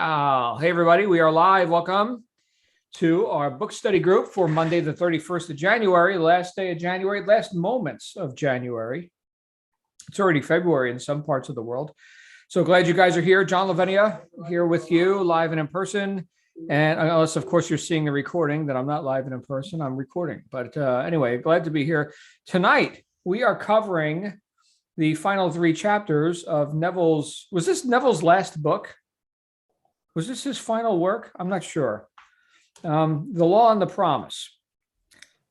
Hey, everybody, we are live. Welcome to our book study group for Monday, the 31st of January, last day of January, last moments of January. It's already February in some parts of the world. So glad you guys are here. John Lavenia here with you, live and in person. And unless, of course, you're seeing the recording, that I'm not live and in person, I'm recording. But anyway, glad to be here. Tonight, we are covering the final three chapters of Neville's, was this Neville's last book? Was this his final work? I'm not sure. The Law and the Promise.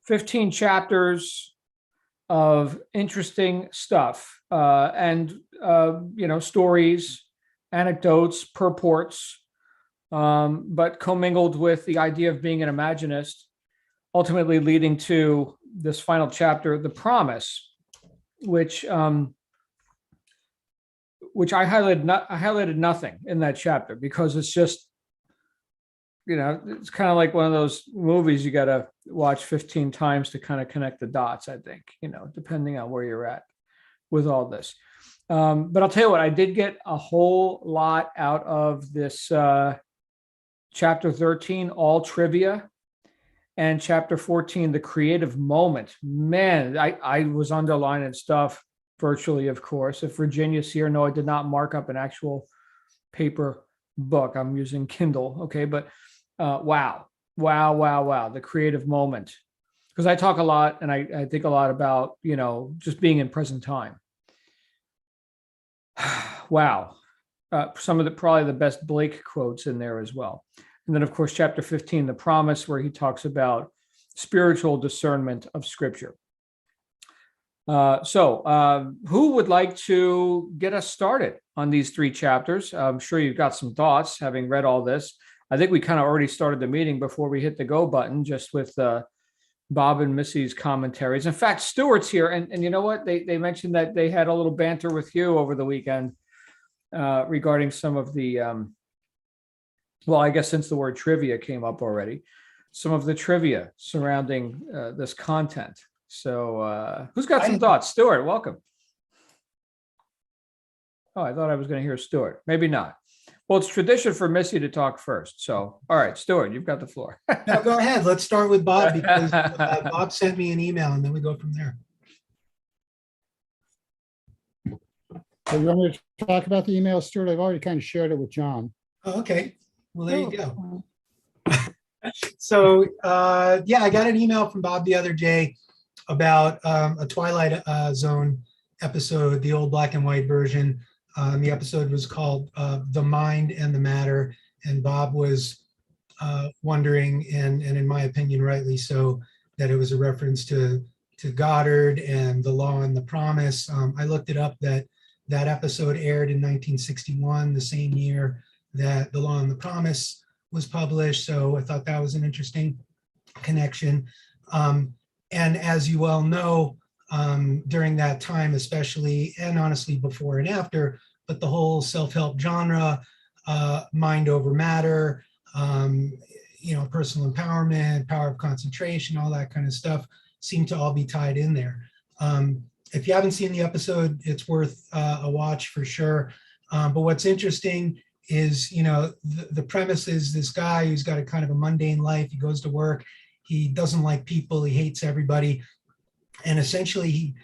15 chapters of interesting stuff and stories, anecdotes, purports, but commingled with the idea of being an imaginist, ultimately leading to this final chapter, The Promise, which I highlighted nothing in that chapter because it's just, it's kind of like one of those movies you got to watch 15 times to kind of connect the dots, I think, depending on where you're at with all this. But I'll tell you what, I did get a whole lot out of this chapter 13, all trivia, and chapter 14, the creative moment. Man, I was underlining stuff virtually, of course. If Virginia's here, no, I did not mark up an actual paper book. I'm using Kindle. Okay. But wow. The creative moment. Because I talk a lot and I think a lot about, just being in present time. Wow. Some of probably the best Blake quotes in there as well. And then, of course, chapter 15, The Promise, where he talks about spiritual discernment of Scripture. So who would like to get us started on these three chapters? I'm sure you've got some thoughts, having read all this. I think we kind of already started the meeting before we hit the go button, just with Bob and Missy's commentaries. In fact, Stuart's here, and you know what? They mentioned that they had a little banter with you over the weekend regarding some of the, I guess since the word trivia came up already, some of the trivia surrounding this content. So who's got some thoughts? Stuart, welcome. Oh, I thought I was going to hear Stuart. Maybe not. Well, it's tradition for Missy to talk first. So, all right, Stuart, you've got the floor. No, go ahead. Let's start with Bob because Bob sent me an email and then we go from there. So you want me to talk about the email, Stuart? I've already kind of shared it with John. Oh, okay. Well, there you go. So, I got an email from Bob the other day about a Twilight Zone episode, the old black and white version. The episode was called The Mind and the Matter. And Bob was wondering, and in my opinion, rightly so, that it was a reference to Goddard and The Law and the Promise. I looked it up, that episode aired in 1961, the same year that The Law and the Promise was published. So I thought that was an interesting connection. And as you well know, during that time, especially, and honestly before and after, but the whole self-help genre, mind over matter, personal empowerment, power of concentration, all that kind of stuff seem to all be tied in there. If you haven't seen the episode, it's worth a watch for sure. But what's interesting is, the premise is this guy who's got a kind of a mundane life. He goes to work. He doesn't like people. He hates everybody. And essentially,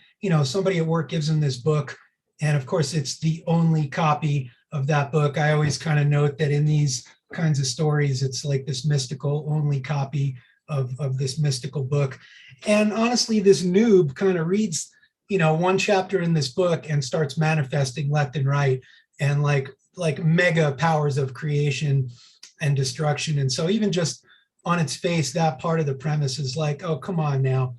somebody at work gives him this book. And of course, it's the only copy of that book. I always kind of note that in these kinds of stories, it's like this mystical only copy of this mystical book. And honestly, this noob kind of reads, one chapter in this book and starts manifesting left and right, and like mega powers of creation and destruction. And so even just on its face, that part of the premise is like, oh, come on now.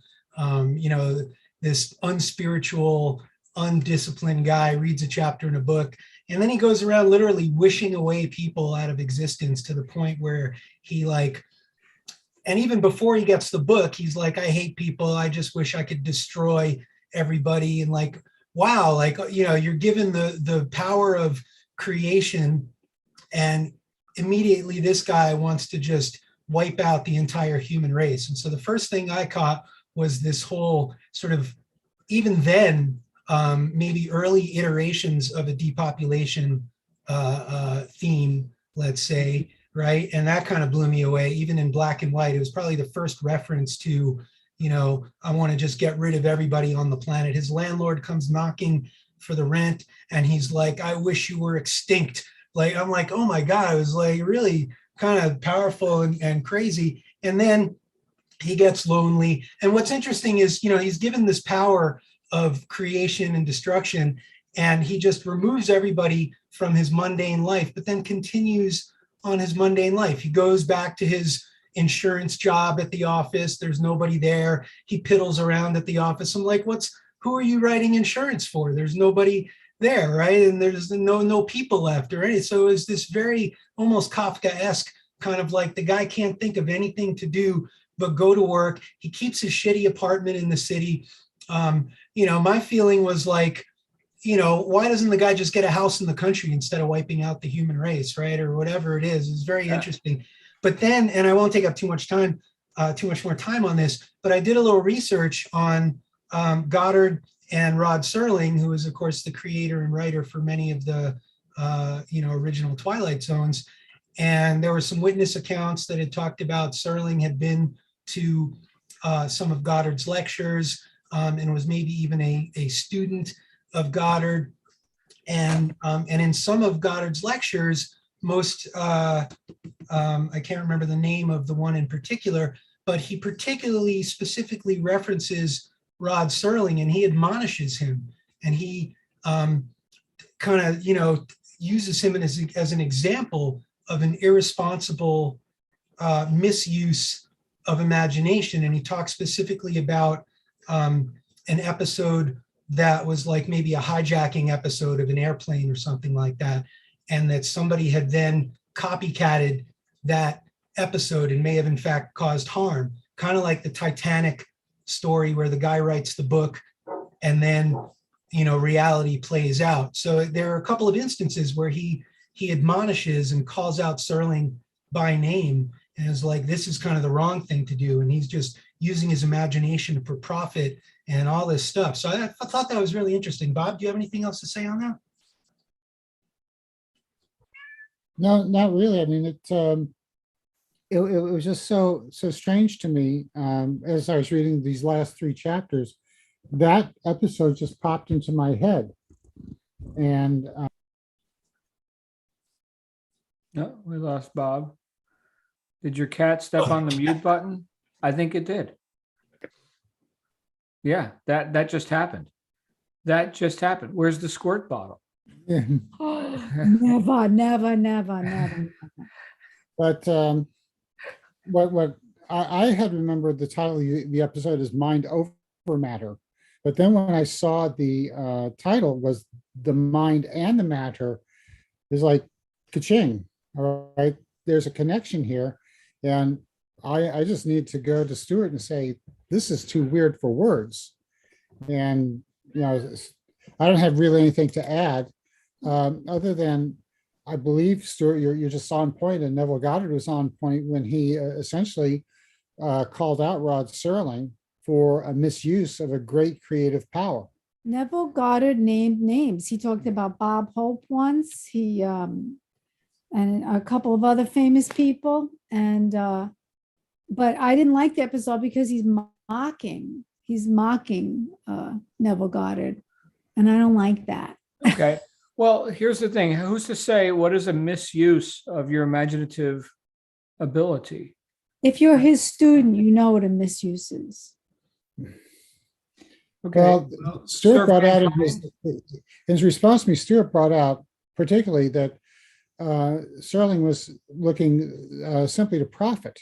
This unspiritual, undisciplined guy reads a chapter in a book, and then he goes around literally wishing away people out of existence to the point where he and even before he gets the book, he's like, I hate people. I just wish I could destroy everybody. And wow, you're given the power of creation, and immediately this guy wants to just wipe out the entire human race. And so the first thing I caught was this whole sort of, even then, maybe early iterations of a depopulation theme let's say, right? And that kind of blew me away, even in black and white. It was probably the first reference to, I want to just get rid of everybody on the planet. His landlord comes knocking for the rent, and he's like, I wish you were extinct. Like, I'm like, oh my God, it was like really kind of powerful and crazy. And then he gets lonely. And what's interesting is, he's given this power of creation and destruction, and he just removes everybody from his mundane life, but then continues on his mundane life. He goes back to his insurance job at the office. There's nobody there. He piddles around at the office. I'm like, who are you writing insurance for? There's nobody there, right? And there's no people left or anything. So it's this very almost Kafka-esque kind of like the guy can't think of anything to do but go to work. He keeps his shitty apartment in the city. My feeling was like, why doesn't the guy just get a house in the country instead of wiping out the human race, right? Or whatever it is. It's very interesting. But then, and I won't take up too much more time on this, but I did a little research on Goddard and Rod Serling, who is, of course, the creator and writer for many of the, original Twilight Zones. And there were some witness accounts that had talked about Serling had been to some of Goddard's lectures and was maybe even a student of Goddard. And in some of Goddard's lectures, I can't remember the name of the one in particular, but he particularly specifically references Rod Serling, and he admonishes him, and he kind of, uses him as an example of an irresponsible misuse of imagination. And he talks specifically about an episode that was like maybe a hijacking episode of an airplane or something like that, and that somebody had then copycatted that episode and may have in fact caused harm, kind of like the Titanic story where the guy writes the book and then reality plays out. So there are a couple of instances where he admonishes and calls out Serling by name and is like, this is kind of the wrong thing to do, and he's just using his imagination for profit and all this stuff. So I thought that was really interesting. Bob, do you have anything else to say on that? No, not really. I mean, it was just so strange to me as I was reading these last 3 chapters. That episode just popped into my head, and No, we lost Bob. Did your cat step on the mute button? I think it did. Yeah, that just happened. That just happened. Where's the squirt bottle? yeah. Never. But what I had remembered the title of the episode is Mind Over Matter. But then when I saw the title was The Mind and the Matter, it's like, ka-ching, all right, there's a connection here. And I just need to go to Stuart and say, this is too weird for words. And, I don't have really anything to add other than I believe, Stuart, you're just on point, and Neville Goddard was on point when he essentially called out Rod Serling for a misuse of a great creative power. Neville Goddard named names. He talked about Bob Hope once. He and a couple of other famous people. And but I didn't like the episode because he's mocking. He's mocking Neville Goddard, and I don't like that. Okay. Well, here's the thing. Who's to say what is a misuse of your imaginative ability? If you're his student, you know what a misuse is. Okay. Well, Stuart brought out in his response to me, Stuart brought out particularly that Serling was looking simply to profit.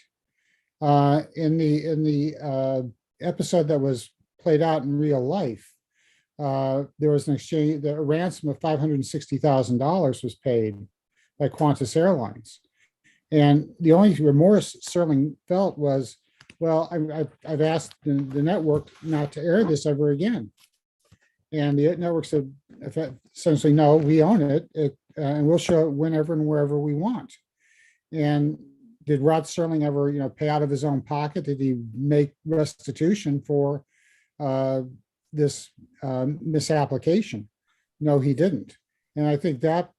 In the episode that was played out in real life, there was an exchange. The ransom of $560,000 was paid by Qantas Airlines, and the only remorse Serling felt was, well, I've asked the network not to air this ever again, and the network said essentially, no, we own it, and we'll show it whenever and wherever we want. And did Rod Serling ever, pay out of his own pocket? Did he make restitution for this misapplication? No, he didn't. And I think that,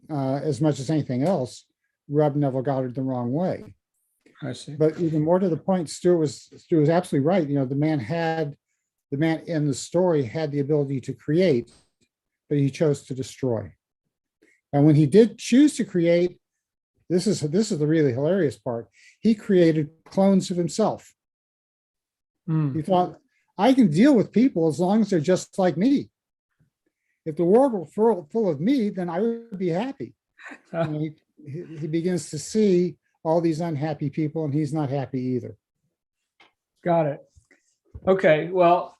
as much as anything else, rubbed Neville Goddard the wrong way. I see. But even more to the point, Stuart was absolutely right. You know, the man in the story had the ability to create, but he chose to destroy. And when he did choose to create, this is the really hilarious part. He created clones of himself. He thought, I can deal with people as long as they're just like me. If the world were full of me, then I would be happy. And he begins to see all these unhappy people, and he's not happy either. Got it. Okay. Well,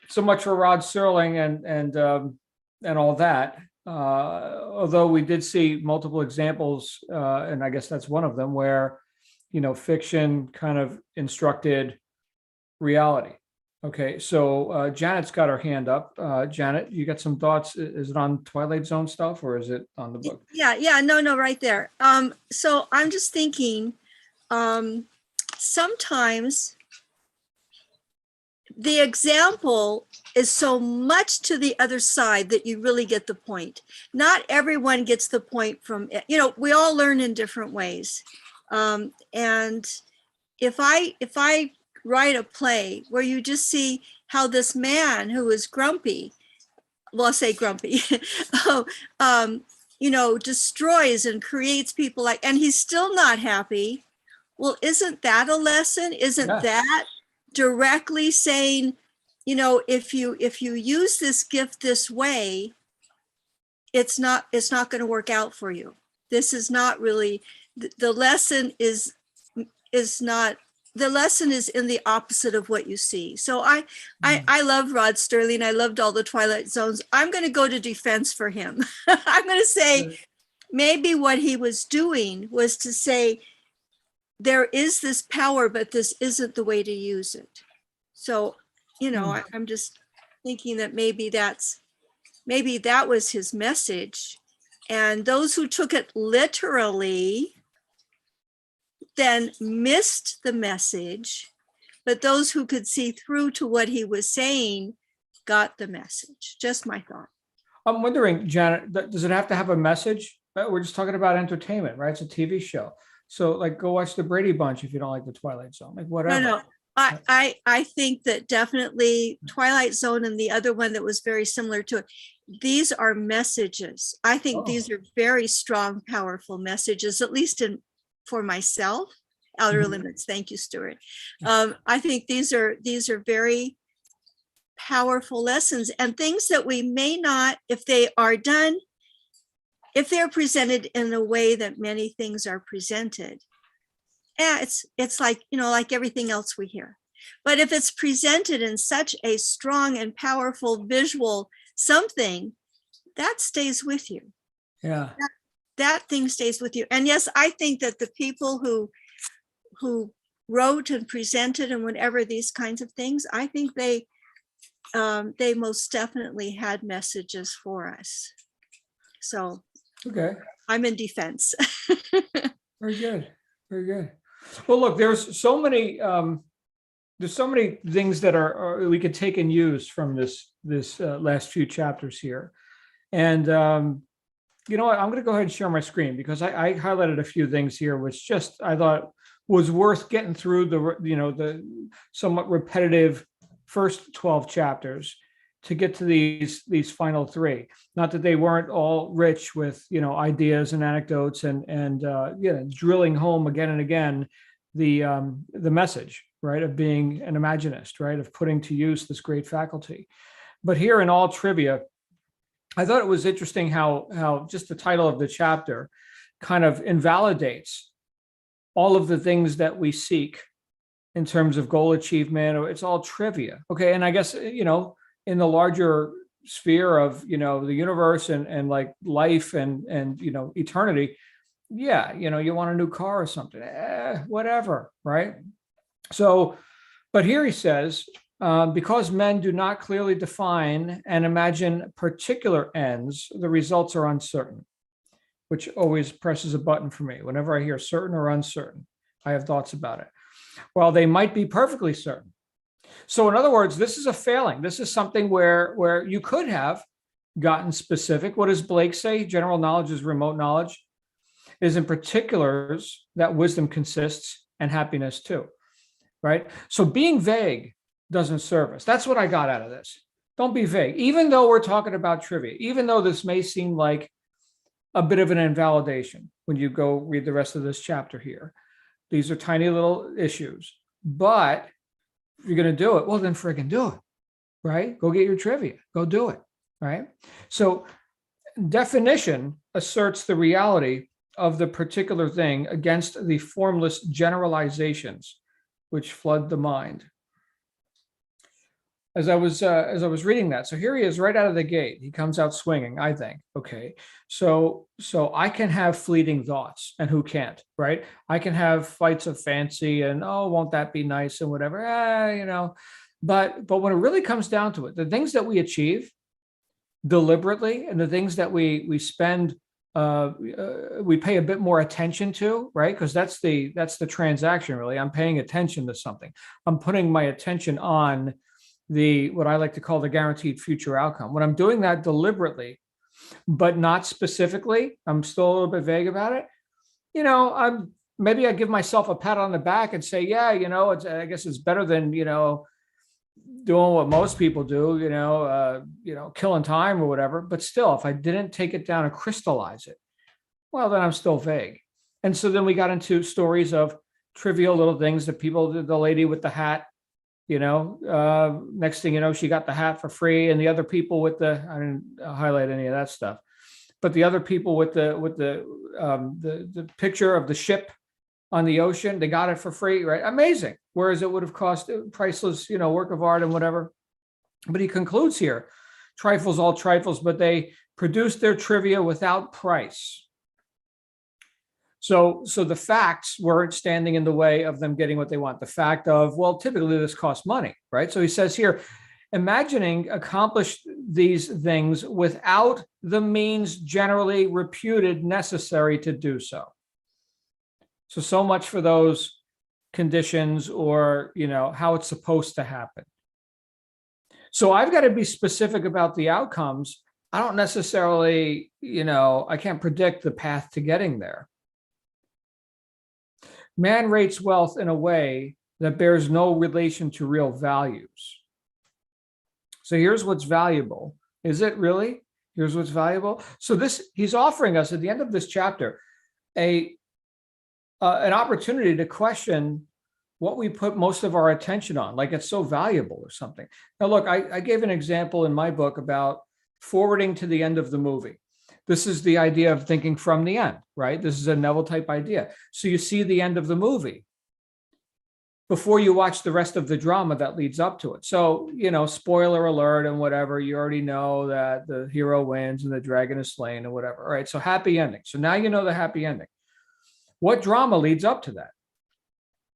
so much for Rod Serling and all that. Although we did see multiple examples, and I guess that's one of them, where, you know, fiction kind of instructed reality. Okay, so Janet's got her hand up. Janet, you got some thoughts? Is it on Twilight Zone stuff, or is it on the book? Yeah, no, right there. So I'm just thinking, sometimes the example is so much to the other side that you really get the point. Not everyone gets the point from it. You know, we all learn in different ways. And if I write a play where you just see how this man who is grumpy, well, I'll say grumpy, you know, destroys and creates people like, and he's still not happy. Well, isn't that a lesson? Isn't that directly saying, you know, if you use this gift this way, it's not going to work out for you. This is not really, the lesson is not, the lesson is in the opposite of what you see. So I love Rod Serling. I loved all the Twilight Zones. I'm going to go to defense for him. I'm going to say maybe what he was doing was to say, there is this power, but this isn't the way to use it. So, you know, I'm just thinking that maybe that was his message. And those who took it literally then missed the message, but those who could see through to what he was saying got the message. Just my thought. I'm wondering, Janet, does it have to have a message? We're just talking about entertainment, right? It's a TV show. So like, go watch the Brady Bunch if you don't like the Twilight Zone, like whatever. No. I think that definitely Twilight Zone and the other one that was very similar to it, these are messages. I think these are very strong, powerful messages, at least for myself. Outer Limits. Thank you, Stuart. I think these are very powerful lessons and things that we may not, if they are done, if they're presented in a way that many things are presented. Yeah, it's like, you know, like everything else we hear. But if it's presented in such a strong and powerful visual something, that stays with you. Yeah. That thing stays with you. And yes, I think that the people who wrote and presented and whatever these kinds of things, I think they most definitely had messages for us. So Okay. I'm in defense. Very good. Very good. Well, look, there's so many things that are we could take and use from this last few chapters here. And you know what, I'm going to go ahead and share my screen because I highlighted a few things here, which just I thought was worth getting through the somewhat repetitive first 12 chapters to get to these final three. Not that they weren't all rich with, you know, ideas and anecdotes and drilling home again and again the message, right, of being an imaginist, right, of putting to use this great faculty. But here in all trivia, I thought it was interesting how just the title of the chapter kind of invalidates all of the things that we seek in terms of goal achievement, or it's all trivia. Okay. And I guess, you know, in the larger sphere of, you know, the universe and like life and, you know, eternity, yeah, you know, you want a new car or something, whatever. Right. So, but here he says, because men do not clearly define and imagine particular ends, the results are uncertain, which always presses a button for me. Whenever I hear certain or uncertain, I have thoughts about it. Well, they might be perfectly certain. So in other words, this is a failing. This is something where you could have gotten specific. What does Blake say? General knowledge is remote knowledge. is in particulars that wisdom consists and happiness too, right? So being vague doesn't serve us. That's what I got out of this. Don't be vague. Even though we're talking about trivia, even though this may seem like a bit of an invalidation when you go read the rest of this chapter here. These are tiny little issues, but if you're going to do it, well, then friggin' do it, right? Go get your trivia, go do it, right? So definition asserts the reality of the particular thing against the formless generalizations which flood the mind. As I was reading that, so here he is right out of the gate. He comes out swinging, I think. Okay, so I can have fleeting thoughts, and who can't, right? I can have flights of fancy, and oh, won't that be nice, and whatever, you know. But when it really comes down to it, the things that we achieve deliberately, and the things that we spend, we pay a bit more attention to, right? Because that's the transaction, really. I'm paying attention to something. I'm putting my attention on what I like to call the guaranteed future outcome. When I'm doing that deliberately, but not specifically, I'm still a little bit vague about it. You know, maybe I give myself a pat on the back and say, yeah, you know, I guess it's better than, you know, doing what most people do, you know, killing time or whatever. But still, if I didn't take it down and crystallize it, well, then I'm still vague. And so then we got into stories of trivial little things that people, the lady with the hat, you know, next thing you know, she got the hat for free, and the other people with I didn't highlight any of that stuff, but the other people with the picture of the ship on the ocean, they got it for free, right? Amazing. Whereas it would have cost priceless, you know, work of art and whatever. But he concludes here, trifles, all trifles, but they produced their trivia without price. So the facts weren't standing in the way of them getting what they want. The fact of, well, typically this costs money, right? So he says here, imagining accomplished these things without the means generally reputed necessary to do so. So much for those conditions, or, you know, how it's supposed to happen. So I've got to be specific about the outcomes. I don't necessarily, you know, I can't predict the path to getting there. Man rates wealth in a way that bears no relation to real values. So here's what's valuable. Is it really? Here's what's valuable. So he's offering us at the end of this chapter an opportunity to question what we put most of our attention on, like it's so valuable or something. Now, look, I gave an example in my book about forwarding to the end of the movie. This is the idea of thinking from the end, right? This is a Neville type idea. So you see the end of the movie before you watch the rest of the drama that leads up to it. So, you know, spoiler alert and whatever, you already know that the hero wins and the dragon is slain and whatever. All right, so happy ending. So now you know the happy ending. What drama leads up to that?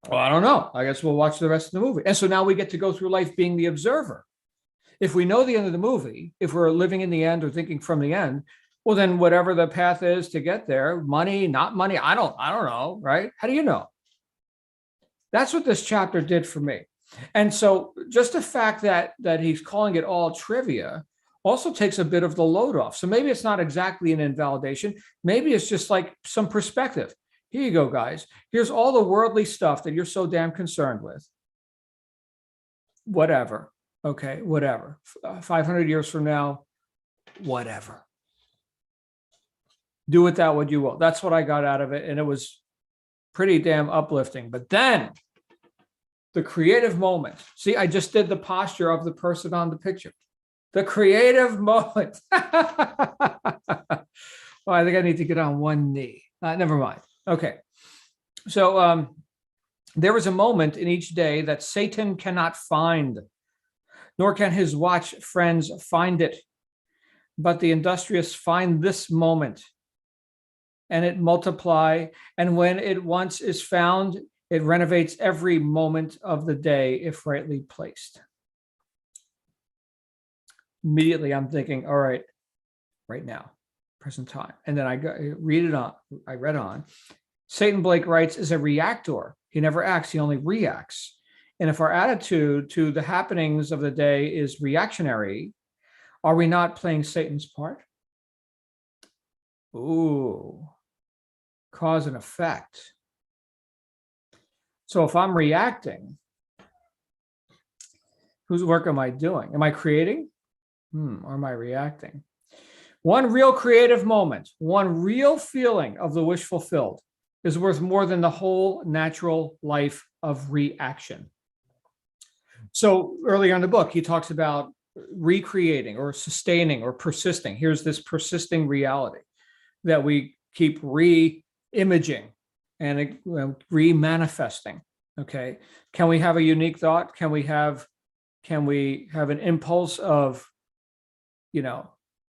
Well, I don't know. I guess we'll watch the rest of the movie. And so now we get to go through life being the observer. If we know the end of the movie, if we're living in the end or thinking from the end, well, then whatever the path is to get there, money, not money, I don't know, right? How do you know? That's what this chapter did for me. And so just the fact that he's calling it all trivia also takes a bit of the load off. So maybe it's not exactly an invalidation. Maybe it's just like some perspective. Here you go, guys. Here's all the worldly stuff that you're so damn concerned with. Whatever. Okay, whatever. 500 years from now, whatever. Do with that what you will. That's what I got out of it. And it was pretty damn uplifting. But then the creative moment. See, I just did the posture of the person on the picture. The creative moment. Well, I think I need to get on one knee. Never mind. Okay. So there was a moment in each day that Satan cannot find, nor can his watch friends find it. But the industrious find this moment, and it multiply. And when it once is found, it renovates every moment of the day if rightly placed. Immediately, I'm thinking, all right, right now, present time. And then I read on. Satan, Blake writes, is a reactor. He never acts, he only reacts. And if our attitude to the happenings of the day is reactionary, are we not playing Satan's part? Ooh. cause and effect. So if I'm reacting, whose work am I doing? Am I creating? Or am I reacting? One real creative moment, one real feeling of the wish fulfilled is worth more than the whole natural life of reaction. So earlier in the book, he talks about recreating or sustaining or persisting. Here's this persisting reality that we keep re-imaging and re-manifesting. Okay. Can we have a unique thought? Can we have an impulse of,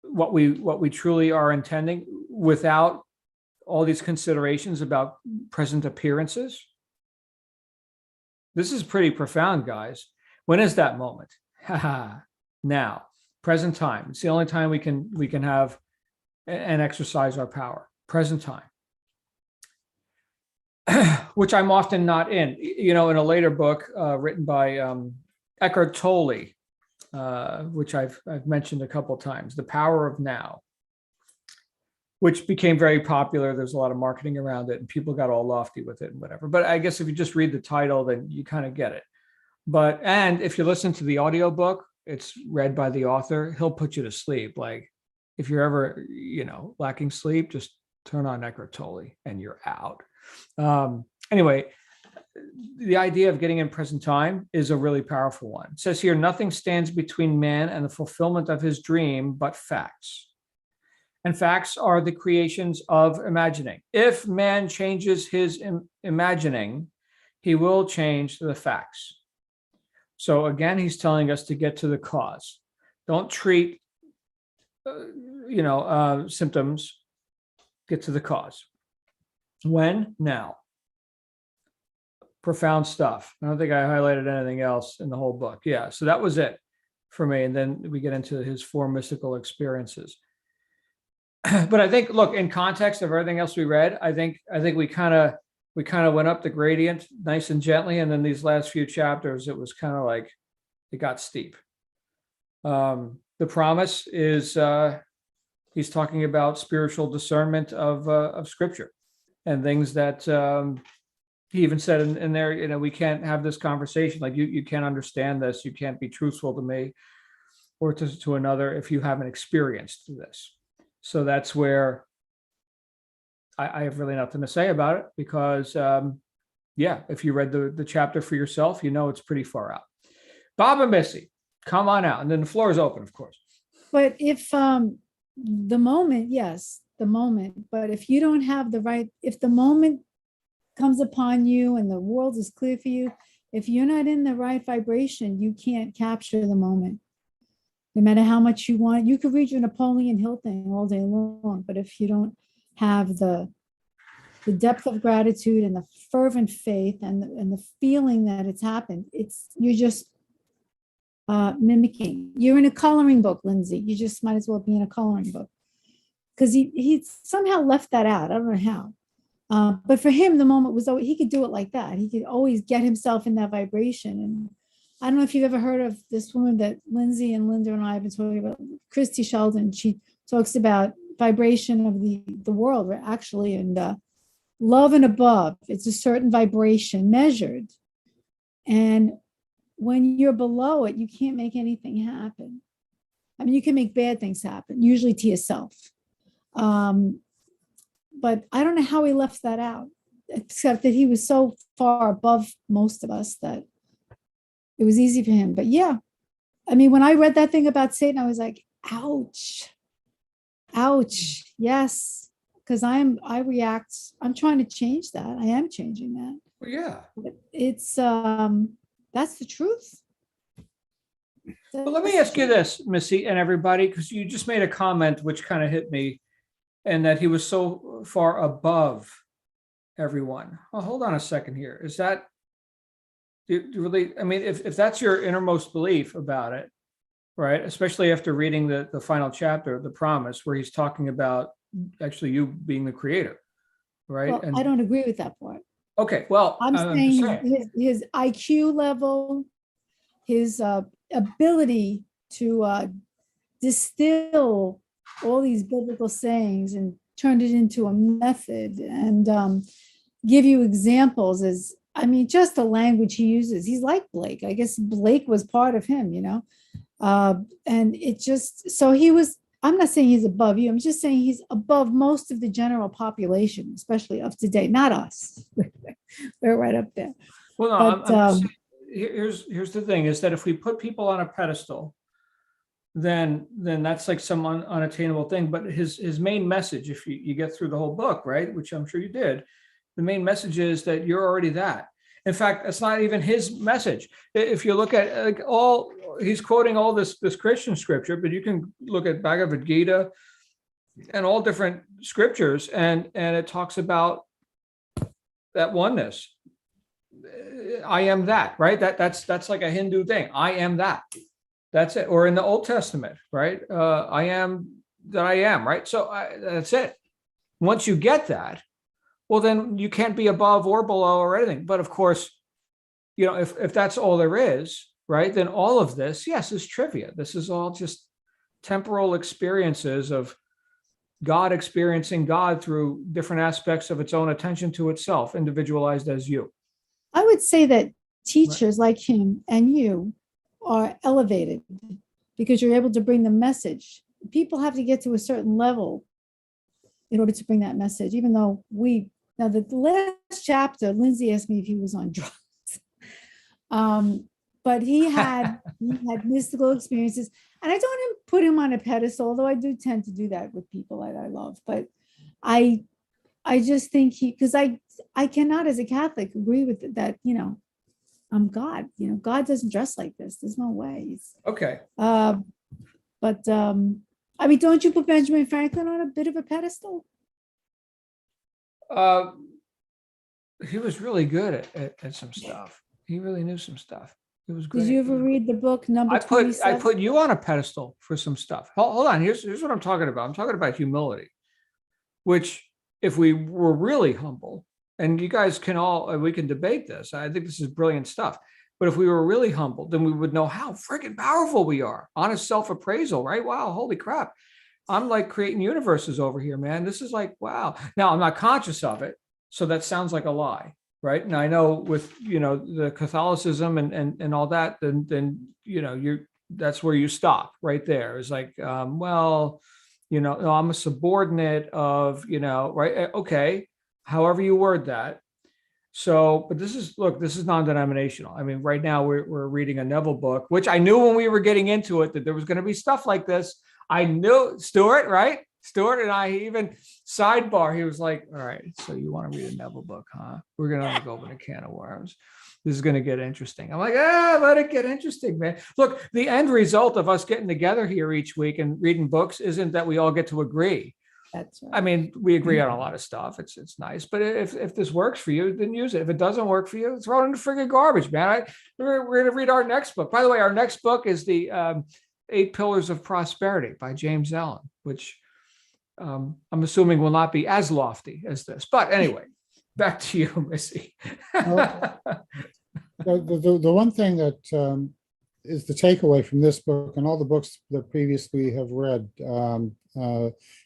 what we truly are intending without all these considerations about present appearances? This is pretty profound, guys. When is that moment? Now, present time. It's the only time we can have and exercise our power. Present time. Which I'm often not in. In a later book written by Eckhart Tolle, which I've mentioned a couple of times, The Power of Now, which became very popular. There's a lot of marketing around it and people got all lofty with it and whatever. But I guess if you just read the title, then you kind of get it. And if you listen to the audiobook, it's read by the author, he'll put you to sleep. Like if you're ever, lacking sleep, just turn on Eckhart Tolle and you're out. Anyway, the idea of getting in present time is a really powerful one. It says here, nothing stands between man and the fulfillment of his dream but facts. And facts are the creations of imagining. If man changes his imagining, he will change the facts. So again, he's telling us to get to the cause. Don't treat, symptoms. Get to the cause. When? Now. Profound stuff. I don't think I highlighted anything else in the whole book. Yeah, so that was it for me. And then we get into his 4 mystical experiences. But I think, look, in context of everything else we read, I think we kind of went up the gradient nice and gently, and then these last few chapters, it was kind of like it got steep. The promise is he's talking about spiritual discernment of Scripture and things that he even said in there, we can't have this conversation. Like you can't understand this. You can't be truthful to me or to another if you haven't experienced this. So that's where I have really nothing to say about it because, if you read the chapter for yourself, it's pretty far out. Bob and Missy, come on out. And then the floor is open, of course. But if the moment, yes, the moment, but if you don't have if the moment comes upon you and the world is clear for you, if you're not in the right vibration, you can't capture the moment. No matter how much you want, you could read your Napoleon Hill thing all day long, but if you don't have the depth of gratitude and the fervent faith and the feeling that it's happened, you're just mimicking. You're in a coloring book, Lindsay. You just might as well be in a coloring book. Because he somehow left that out. I don't know how. But for him, the moment was always, he could do it like that. He could always get himself in that vibration. And I don't know if you've ever heard of this woman that Lindsay and Linda and I have been talking about, Christy Sheldon. She talks about vibration of the world, actually, and love and above. It's a certain vibration measured. And when you're below it, you can't make anything happen. I mean, you can make bad things happen, usually to yourself. But I don't know how he left that out, except that he was so far above most of us that it was easy for him. But yeah, I mean, when I read that thing about Satan, I was like, ouch, yes, because I react. I'm trying to change that. I am changing that. Well, yeah. But it's that's the truth. Well, let me ask you this, Missy, and everybody, because you just made a comment which kind of hit me, and that he was so far above everyone. Oh, hold on a second here. Is that really? I mean, if that's your innermost belief about it, right? Especially after reading the final chapter, The Promise, where he's talking about actually you being the creator, right? Well, and I don't agree with that part. Okay, well, I'm saying his IQ level, his ability to distill all these biblical sayings and turned it into a method and give you examples as, I mean, just the language he uses. He's like Blake. I guess Blake was part of him, you know? And it just, so he was, I'm not saying he's above you. I'm just saying he's above most of the general population, especially up to date, not us. We're right up there. Well, no, But, here's the thing is that if we put people on a pedestal, then that's like some unattainable thing. But his main message, if you get through the whole book, right, which I'm sure you did, the main message is that you're already that. In fact, that's not even his message. If you look at like he's quoting all this Christian scripture, but you can look at Bhagavad Gita and all different scriptures, and it talks about that oneness. I am that, right? That's like a Hindu thing. I am that. That's it. Or in the Old Testament, right? I am that I am, right? So that's it. Once you get that, well, then you can't be above or below or anything. But of course, you know, if that's all there is, right, then all of this, yes, is trivia. This is all just temporal experiences of God experiencing God through different aspects of its own attention to itself, individualized as you. I would say that teachers like him and you are elevated because you're able to bring the message. People have to get to a certain level in order to bring that message, even though now the last chapter, Lindsay asked me if he was on drugs. But he had mystical experiences, and I don't put him on a pedestal, although I do tend to do that with people that I love. But I just think because I cannot, as a Catholic, agree with that. You know, I'm God. You know, God doesn't dress like this. There's no way. Okay. But I mean, don't you put Benjamin Franklin on a bit of a pedestal? He was really good at some stuff. He really knew some stuff. It was great. Did you ever read the book number 27? I put you on a pedestal for some stuff. Hold on. Here's what I'm talking about. I'm talking about humility, which if we were really humble, and you guys we can debate this. I think this is brilliant stuff. But if we were really humble, then we would know how freaking powerful we are. Honest self-appraisal, right? Wow, holy crap. I'm like creating universes over here, man. This is like, wow. Now I'm not conscious of it. So that sounds like a lie, right? And I know with, you know, the Catholicism and all that, then, you know, that's where you stop right there. It's like, well, you know, no, I'm a subordinate of, you know, right? Okay. However you word that. So, but this is non-denominational. I mean, right now we're reading a Neville book, which I knew when we were getting into it that there was going to be stuff like this. I knew Stuart, right? Stuart and I even sidebar. He was like, all right, so you want to read a Neville book, huh? We're going to go open a can of worms. This is going to get interesting. I'm like, let it get interesting, man. Look, the end result of us getting together here each week and reading books isn't that we all get to agree. That's right. I mean, we agree on a lot of stuff. It's nice, but if this works for you, then use it. If it doesn't work for you, throw it in the friggin' garbage, man. We're going to read our next book. By the way, our next book is the 8 Pillars of Prosperity by James Allen, which I'm assuming will not be as lofty as this. But anyway, back to you, Missy. The one thing that is the takeaway from this book and all the books that previously have read,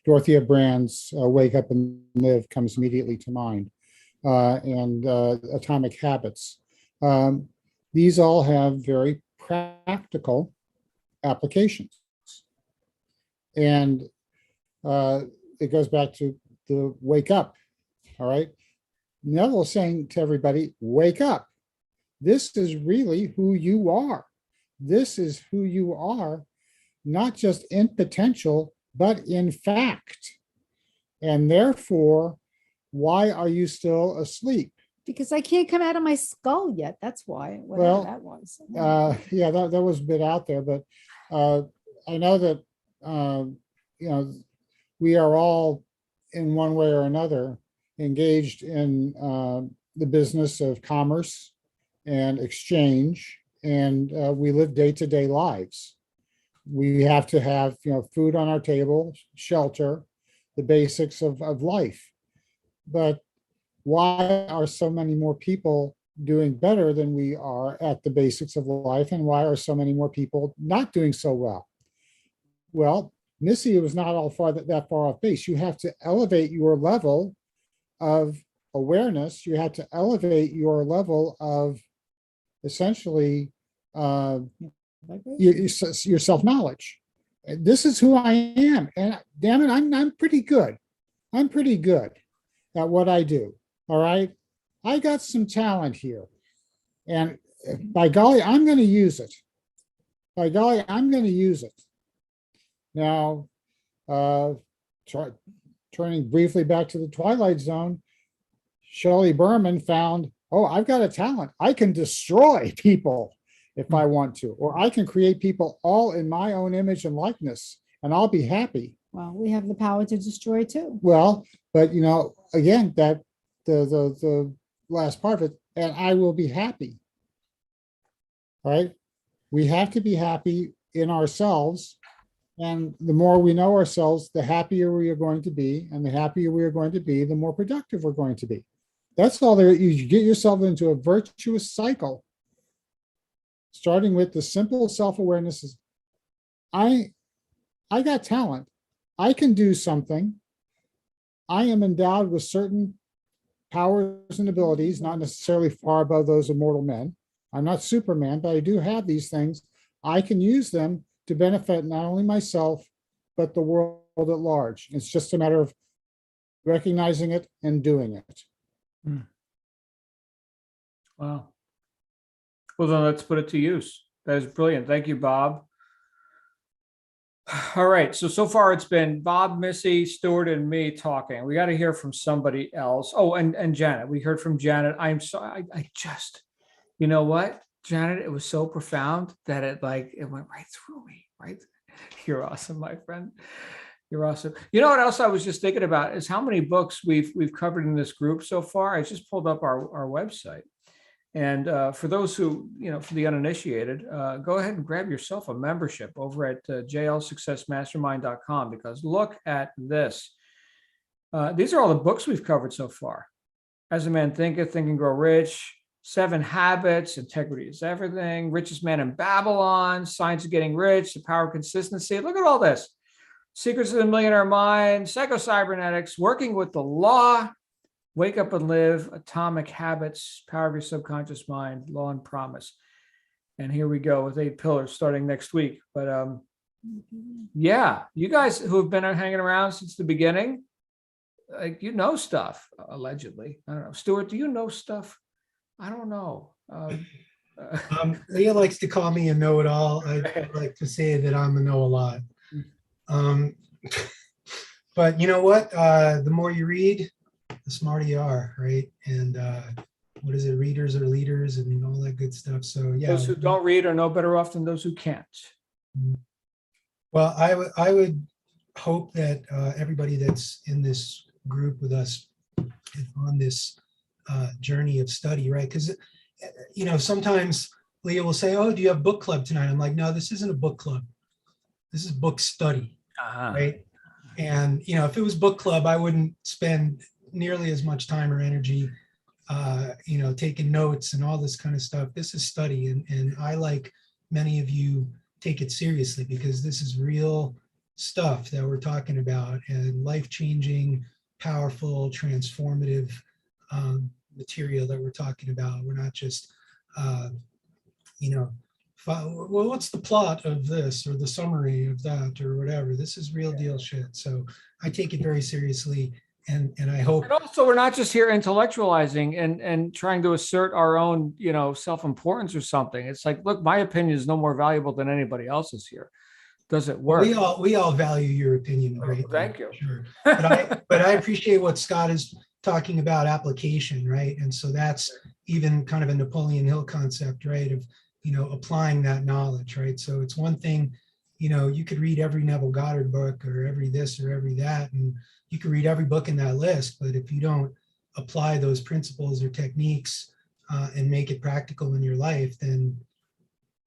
Dorothea Brand's Wake Up and Live comes immediately to mind, and Atomic Habits. These all have very practical applications. And it goes back to the wake up, all right? Neville is saying to everybody, wake up. This is really who you are. This is who you are, not just in potential, but in fact. And therefore, why are you still asleep? Because I can't come out of my skull yet. That's why. Whatever that was. Yeah, that was a bit out there, but I know that you know, we are all in one way or another engaged in the business of commerce and exchange, and we live day-to-day lives. We have to have, you know, food on our table, shelter, the basics of life. But why are so many more people doing better than we are at the basics of life, and why are so many more people not doing so well? Well, Missy was not all that far off base. You have to elevate your level of awareness. You have to elevate your level of essentially your self-knowledge. This is who I am. And damn it, I'm pretty good. I'm pretty good at what I do. All right. I got some talent here. And by golly, I'm going to use it. By golly, I'm going to use it. Now, turning briefly back to the Twilight Zone, Shelley Berman found, oh, I've got a talent. I can destroy people if I want to, or I can create people all in my own image and likeness, and I'll be happy. Well, we have the power to destroy too. Well, but again, that the last part of it, and I will be happy. Right? We have to be happy in ourselves. And the more we know ourselves, the happier we are going to be. And the happier we are going to be, the more productive we're going to be. That's all there. You get yourself into a virtuous cycle, starting with the simple self-awareness is, I got talent. I can do something. I am endowed with certain powers and abilities, not necessarily far above those of mortal men. I'm not Superman, but I do have these things. I can use them to benefit not only myself, but the world at large. It's just a matter of recognizing it and doing it. Wow. Well, then let's put it to use. That is brilliant. Thank you, Bob. All right. So far it's been Bob, Missy, Stuart, and me talking. We got to hear from somebody else. Oh, and Janet. We heard from Janet. I'm sorry. I just, you know what, Janet, it was so profound that it went right through me, right? You're awesome, my friend. You're awesome. You know what else I was just thinking about is how many books we've covered in this group so far. I just pulled up our website. And for those who, for the uninitiated, go ahead and grab yourself a membership over at jlsuccessmastermind.com, because look at this. These are all the books we've covered so far. As a Man Thinketh, Think and Grow Rich, 7 Habits, Integrity is Everything, Richest Man in Babylon, Science of Getting Rich, The Power of Consistency. Look at all this. Secrets of the Millionaire Mind, Psycho-Cybernetics, Working with the Law, Wake Up and Live, Atomic Habits, Power of Your Subconscious Mind, Law and Promise. And here we go with 8 pillars starting next week. But yeah, you guys who have been hanging around since the beginning, you know stuff, allegedly. I don't know. Stuart, do you know stuff? I don't know. Leah likes to call me a know-it-all. I like to say that I'm a know-a-lot. But you know what? The more you read, the smarter you are, right? And what is it? Readers are leaders and all that good stuff. So yeah. Those who don't read are no better off than those who can't. Well, I would hope that everybody that's in this group with us is on this journey of study, right? Because sometimes Leah will say, "Oh, do you have book club tonight?" I'm like, "No, this isn't a book club. This is book study." Right? And if it was book club, I wouldn't spend nearly as much time or energy taking notes and all this kind of stuff. This is study, and I, like many of you, take it seriously, because this is real stuff that we're talking about, and life-changing, powerful, transformative material that we're talking about. We're not just well, what's the plot of this or the summary of that or whatever. This is real deal shit. So I take it very seriously, and I hope. And also, we're not just here intellectualizing and trying to assert our own, self-importance or something. It's like, look, my opinion is no more valuable than anybody else's here. Does it work? We all value your opinion, right? Thank you. Sure. But I appreciate what Scott is talking about, application, right? And so that's even kind of a Napoleon Hill concept, right? Of applying that knowledge, right? So it's one thing, you could read every Neville Goddard book or every this or every that, and you could read every book in that list, but if you don't apply those principles or techniques and make it practical in your life, then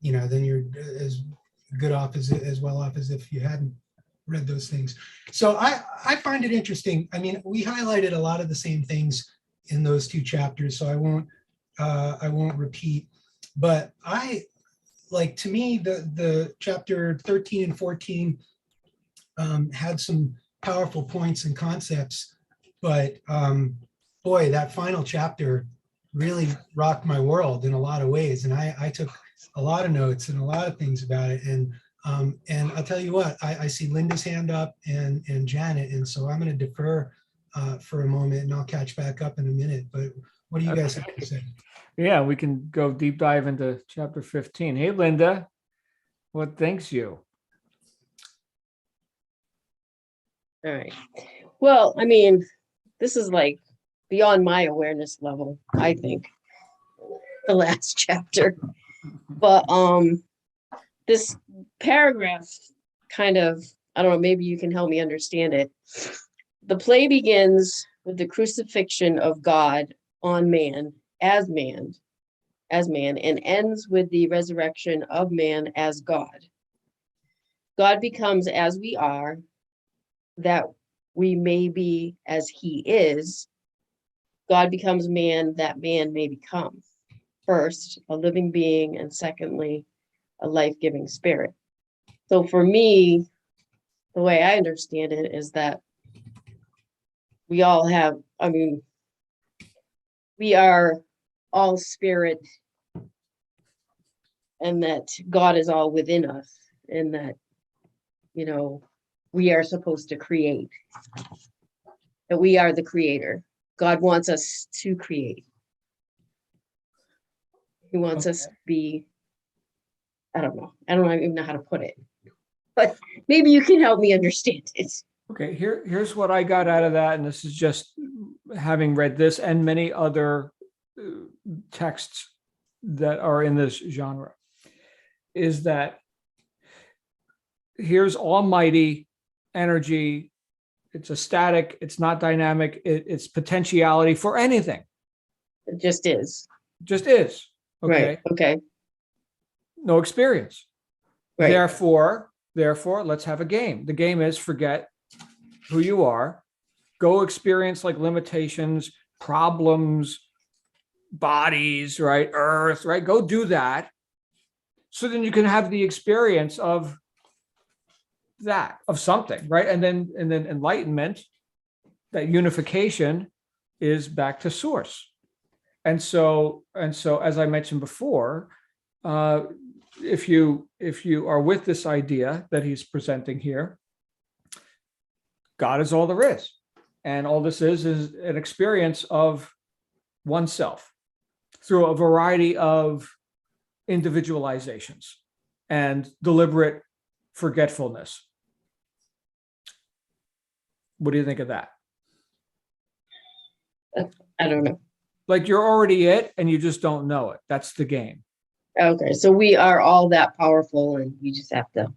you're as good off as well off as if you hadn't read those things. So I find it interesting. I mean, we highlighted a lot of the same things in those 2 chapters, so I won't repeat. But to me, the chapter 13 and 14 had some powerful points and concepts, but boy, that final chapter really rocked my world in a lot of ways. And I took a lot of notes and a lot of things about it. And I'll tell you what, I see Linda's hand up and Janet. And so I'm going to defer for a moment, and I'll catch back up in a minute. But what do you guys have to say? Yeah, we can go deep dive into chapter 15. Hey, Linda, what thinks you? All right. Well, I mean, this is like beyond my awareness level, I think, the last chapter. But this paragraph kind of, I don't know, maybe you can help me understand it. The play begins with the crucifixion of God on man, and ends with the resurrection of man as God. God becomes as we are, that we may be as he is. God becomes man, that man may become. First, a living being, and secondly, a life-giving spirit. So for me, the way I understand it is that we all have, I mean, we are all spirit, and that God is all within us, and that, you know, we are supposed to create, that we are the creator. God wants us to create. He wants us to be, I don't even know how to put it, but maybe you can help me understand it. Okay, here's what I got out of that, and this is just having read this and many other texts that are in this genre, is that here's almighty energy. It's a static, it's not dynamic, it's potentiality for anything. It just is. Just is. Okay. Right. Okay. No experience. Right. Therefore, let's have a game. The game is forget who you are, go experience like limitations, problems, bodies, right? Earth, right? Go do that. So then you can have the experience of that, of something, right? And then enlightenment, that unification, is back to source. And so as I mentioned before, if you are with this idea that he's presenting here, God is all there is, and all this is an experience of oneself through a variety of individualizations and deliberate forgetfulness. What do you think of that? I don't know. Like you're already it and you just don't know it. That's the game. Okay, so we are all that powerful, and you just have to.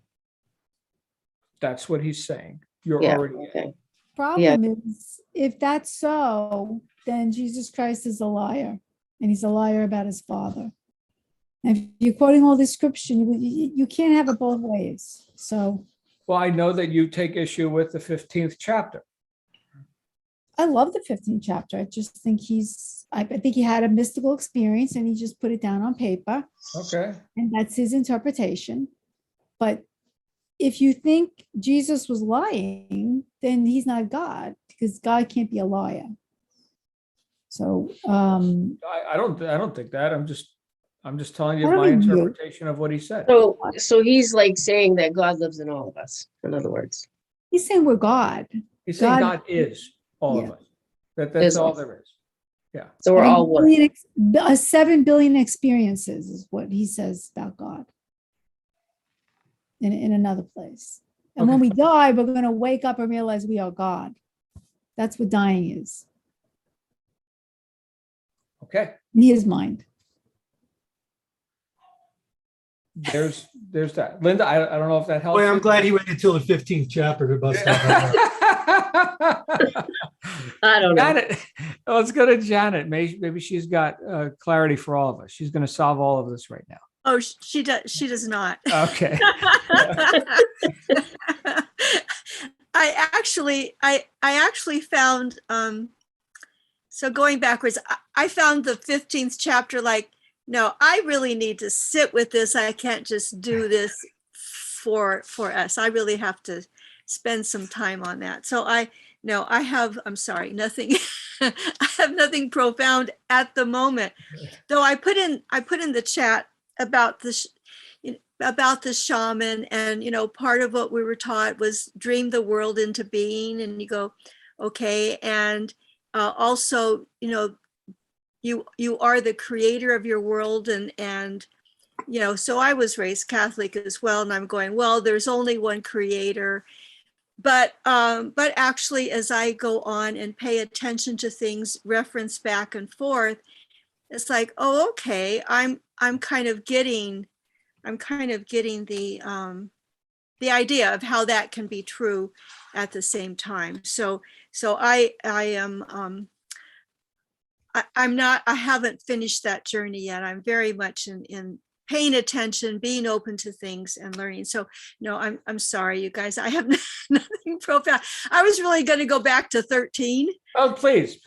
That's what he's saying. You're Yeah. already it. Okay. Problem is, if that's so, then Jesus Christ is a liar, and he's a liar about his Father. And if you're quoting all this scripture, you can't have it both ways. So Well, I know that you take issue with the 15th chapter. I love the 15th chapter. I just think I think he had a mystical experience and he just put it down on paper. Okay. And that's his interpretation. But if you think Jesus was lying, then he's not God, because God can't be a liar. So I don't think that. I'm just telling you I don't my mean you. interpretation of what he said. So he's like saying that God lives in all of us, in other words. he's saying we're God. He's saying God- God is all of Yeah. us. That's Is all all. there is. Yeah. So we're all one. 7 billion experiences is what he says about God in another place. And when Okay. we die, we're going to wake up and realize we are God. That's what dying is Okay. in his mind. There's that. Linda, I don't know if that helps. Boy, I'm you. glad he waited until the 15th chapter to bust out. I don't know. Janet, let's go to Janet. Maybe she's got clarity for all of us. She's going to solve all of this right now. Oh, she does not. Okay. I actually found, so going backwards, I found the 15th chapter like, no, I really need to sit with this. I can't just do this for us. I really have to spend some time on that. So I'm sorry, nothing, I have nothing profound at the moment. Though I put in the chat about the shaman, and part of what we were taught was dream the world into being, and you go, okay, and also, you are the creator of your world, and so I was raised Catholic as well, and I'm going, well, there's only one creator. But actually, as I go on and pay attention to things, reference back and forth, it's like, oh, okay, I'm kind of getting the idea of how that can be true at the same time. So I haven't finished that journey yet. I'm very much in paying attention, being open to things and learning. So no, I'm sorry, you guys, I have nothing profound. I was really going to go back to 13. Oh, please.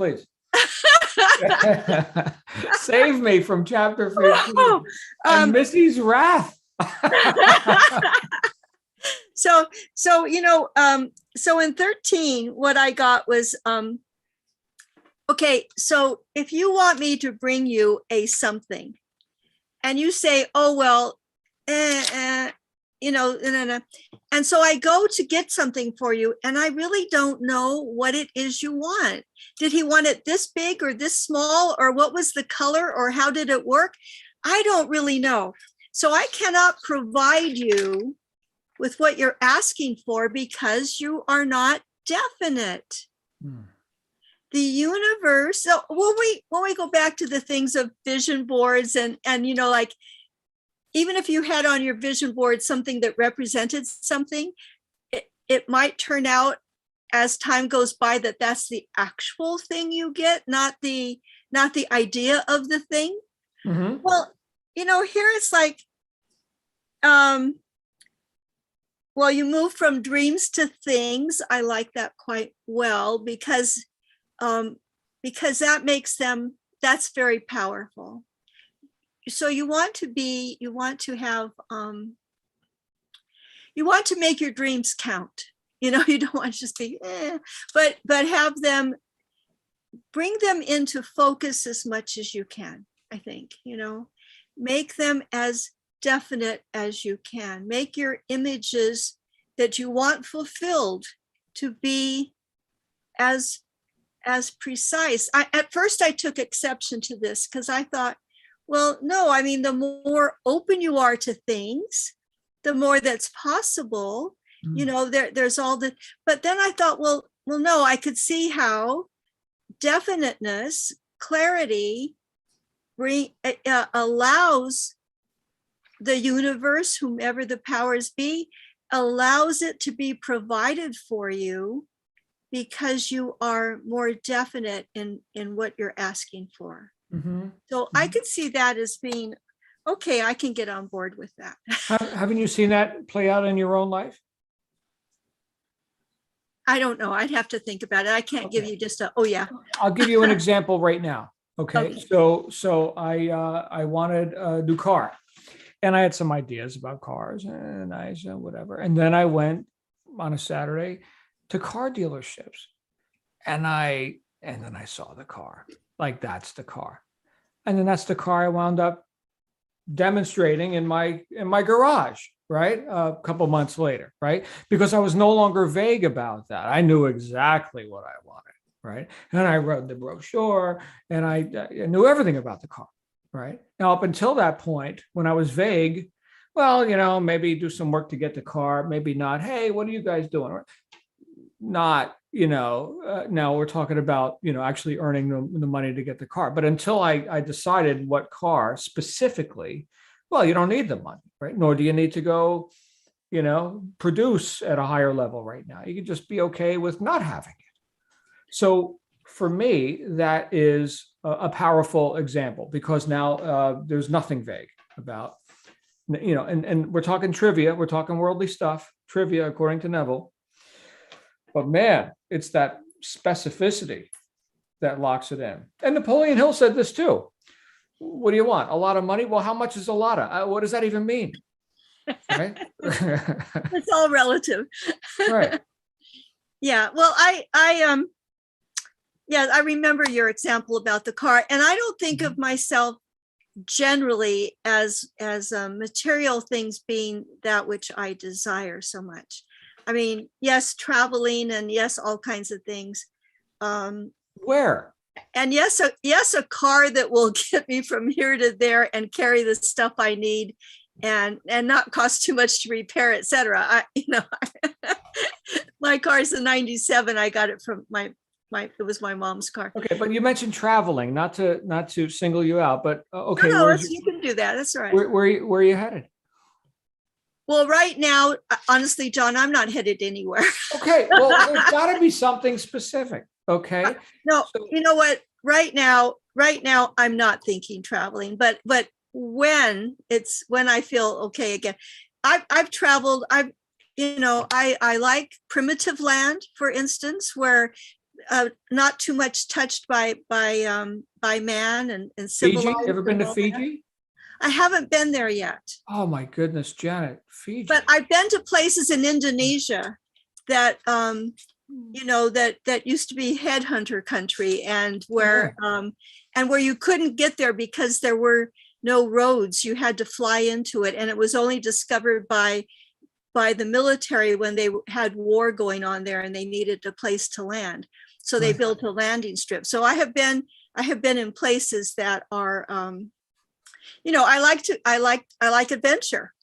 Save me from chapter 15 and Missy's wrath. So in 13, what I got was, okay, so if you want me to bring you a something, and you say, oh, well, and so I go to get something for you, and I really don't know what it is you want. Did he want it this big or this small, or what was the color, or how did it work? I don't really know. So I cannot provide you with what you're asking for because you are not definite. The universe, so when we go back to the things of vision boards, and like, even if you had on your vision board something that represented something, it might turn out as time goes by that that's the actual thing you get, not the idea of the thing. Mm-hmm. Well, here it's like, well, you move from dreams to things. I like that quite well because that makes them, that's very powerful. So you want to make your dreams count. You don't want to just be, but have them, bring them into focus as much as you can, I think, make them as definite as you can. Make your images that you want fulfilled to be as precise. At first I took exception to this because I thought, well, no, I mean, the more open you are to things, the more that's possible. There's all the, but then I thought, well, no, I could see how definiteness, clarity allows the universe, whomever the powers be, allows it to be provided for you because you are more definite in what you're asking for. Mm-hmm. So I could see that as being, okay, I can get on board with that. Haven't you seen that play out in your own life? I don't know. I'd have to think about it. I can't give you just oh yeah. I'll give you an example right now. Okay. So I wanted a new car, and I had some ideas about cars, and I said whatever. And then I went on a Saturday to car dealerships, and then I saw the car. Like, that's the car. And then that's the car I wound up demonstrating in my garage, right? A couple months later, right? Because I was no longer vague about that. I knew exactly what I wanted, right? And I read the brochure, and I knew everything about the car, right? Now, up until that point, when I was vague, well, maybe do some work to get the car, maybe not. Hey, what are you guys doing? Not, now we're talking about, actually earning the money to get the car. But until I decided what car specifically, well, you don't need the money, right? Nor do you need to go, produce at a higher level right now. You can just be okay with not having it. So for me, that is a powerful example, because now there's nothing vague about, and we're talking trivia, we're talking worldly stuff, trivia, according to Neville. But man, it's that specificity that locks it in. And Napoleon Hill said this too. What do you want? A lot of money? Well, how much is a lot of? What does that even mean? Right? It's all relative. Right. Yeah, well, yeah, I remember your example about the car, and I don't think of myself generally as material things being that which I desire so much. I mean, yes, traveling, and yes, all kinds of things. Where? And yes, a car that will get me from here to there and carry the stuff I need and not cost too much to repair, etc. My car's a 97. I got it from it was my mom's car. Okay, but you mentioned traveling, not to single you out, but okay. No, you can do that. That's all right. Where are you headed? Well, right now, honestly, John, I'm not headed anywhere. Okay, well, there's got to be something specific. Okay. No, So- you know what? Right now, I'm not thinking traveling, but when I feel okay again, I've traveled. I like primitive land, for instance, where not too much touched by man and Fiji? civilized. Ever been and to all that. Fiji? I haven't been there yet, Oh my goodness, Janet, Fiji. but I've been to places in Indonesia that that used to be headhunter country, and where you couldn't get there because there were no roads. You had to fly into it, and it was only discovered by the military when they had war going on there and they needed a place to land. So they Right. built a landing strip. So I have been in places that are I like adventure.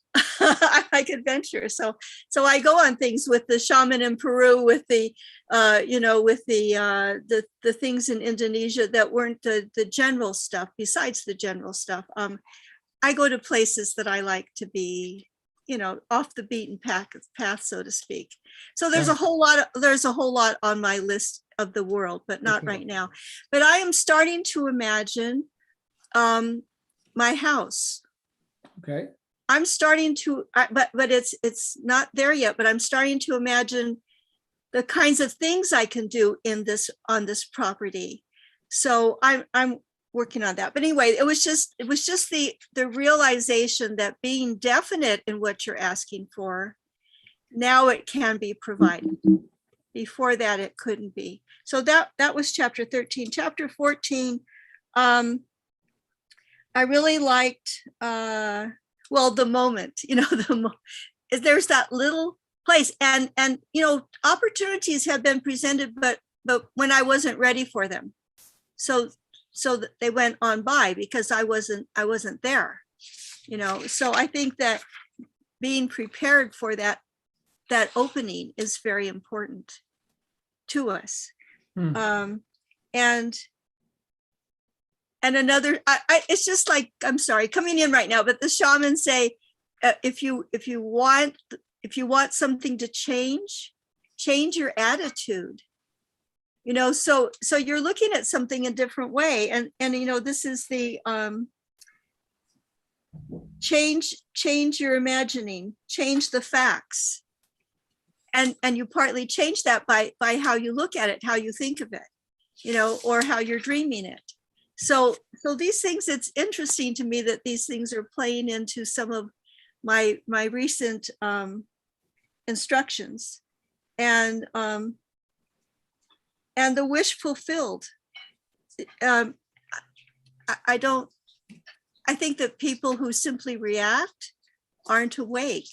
I like adventure. So I go on things with the shaman in Peru, with the the things in Indonesia that weren't the general stuff. Besides the general stuff, I go to places that I like to be, off the beaten path, so to speak. So there's a whole lot on my list of the world, but not right now. But I am starting to imagine my house. Okay. I'm starting to, but it's not there yet, but I'm starting to imagine the kinds of things I can do on this property. So I'm working on that. But anyway, it was just the realization that being definite in what you're asking for, now it can be provided. Before that, it couldn't be. So that was chapter 13. Chapter 14, I really liked, the moment, there's that little place, and opportunities have been presented, but when I wasn't ready for them, so they went on by because I wasn't there, So I think that being prepared for that opening is very important to us. And another, it's just like, I'm sorry, coming in right now, but the shamans say, if you want something to change your attitude, so you're looking at something a different way. And this is the, change your imagining, change the facts. And you partly change that by how you look at it, how you think of it, or how you're dreaming it. So these things, it's interesting to me that these things are playing into some of my recent instructions, and the wish fulfilled. I think that people who simply react aren't awake.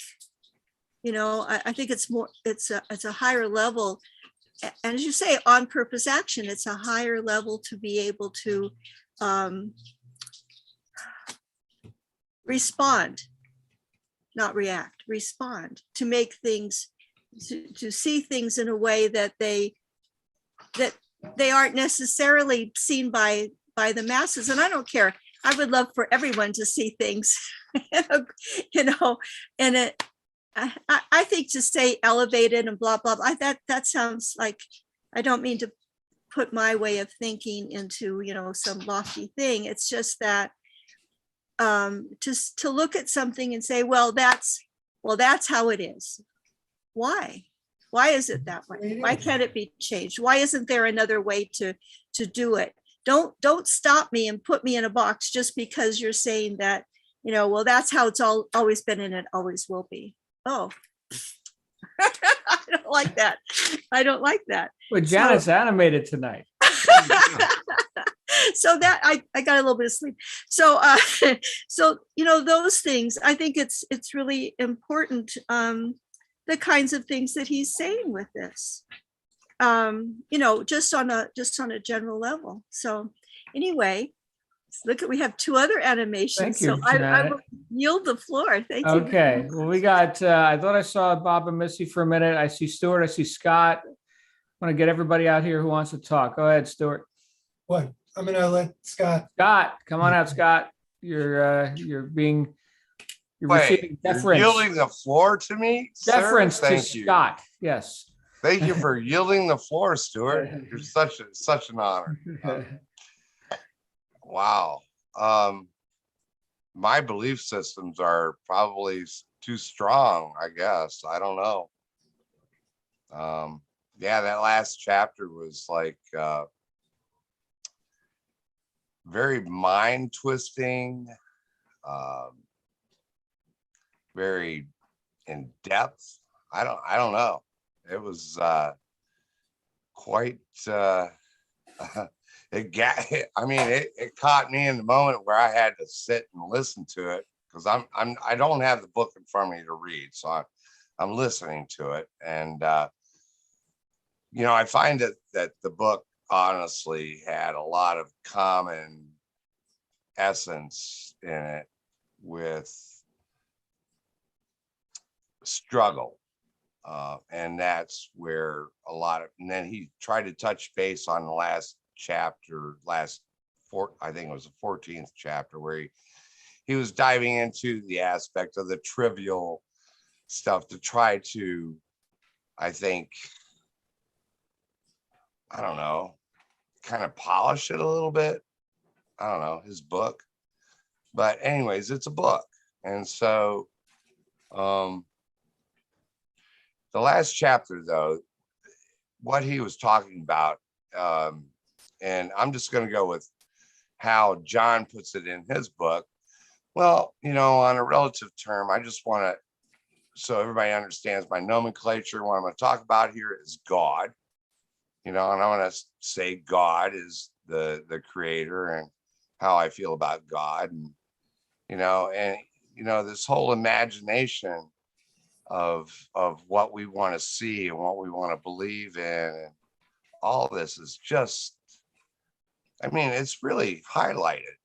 I think it's a higher level. And as you say, on purpose action, it's a higher level to be able to respond, not react, respond, to make things, to see things in a way that they aren't necessarily seen by the masses. And I don't care. I would love for everyone to see things, and I think to say elevated and blah, blah, blah, that sounds like, I don't mean to put my way of thinking into, some lofty thing. It's just that just to look at something and say, well, that's how it is. Why is it that way? Why can't it be changed? Why isn't there another way to do it? Don't stop me and put me in a box just because you're saying that, well, that's how it's always been and it always will be. Oh, I don't like that. I don't like that. Well, Janet's animated tonight. So that I got a little bit of sleep. So so those things, I think it's really important, the kinds of things that he's saying with this, just on a general level. So anyway, look at, we have two other animations. Thank you, So I Janet. will yield the floor. Thank you. Okay, well, we got, I thought I saw Bob and Missy for a minute. I see Stuart, I see Scott. I want to get everybody out here who wants to talk. Go ahead, Stuart. What? I'm gonna let Scott. Scott, come on out, Scott. You're Wait, receiving you're deference. yielding the floor to me, sir? Deference to Thank you. Scott, yes. Thank you for yielding the floor, Stuart. You're such an honor. Wow. My belief systems are probably too strong, I guess. I don't know. Yeah, that last chapter was like very mind twisting, very in depth. I don't know. It was quite it caught me in the moment where I had to sit and listen to it, because I don't have the book in front of me to read, so I'm listening to it. And I find that the book honestly had a lot of common essence in it with struggle. And that's where and then he tried to touch base on the last chapter, I think it was the 14th chapter, where he was diving into the aspect of the trivial stuff to try to, I think, I don't know, kind of polish it a little bit. I don't know, his book. But anyways, it's a book. And so the last chapter, though, what he was talking about, and I'm just going to go with how John puts it in his book. Well, on a relative term, I just want to, so everybody understands my nomenclature. What I'm going to talk about here is God. And I want to say God is the creator, and how I feel about God. And, this whole imagination of what we want to see and what we want to believe in, and all this is just, it's really highlighted.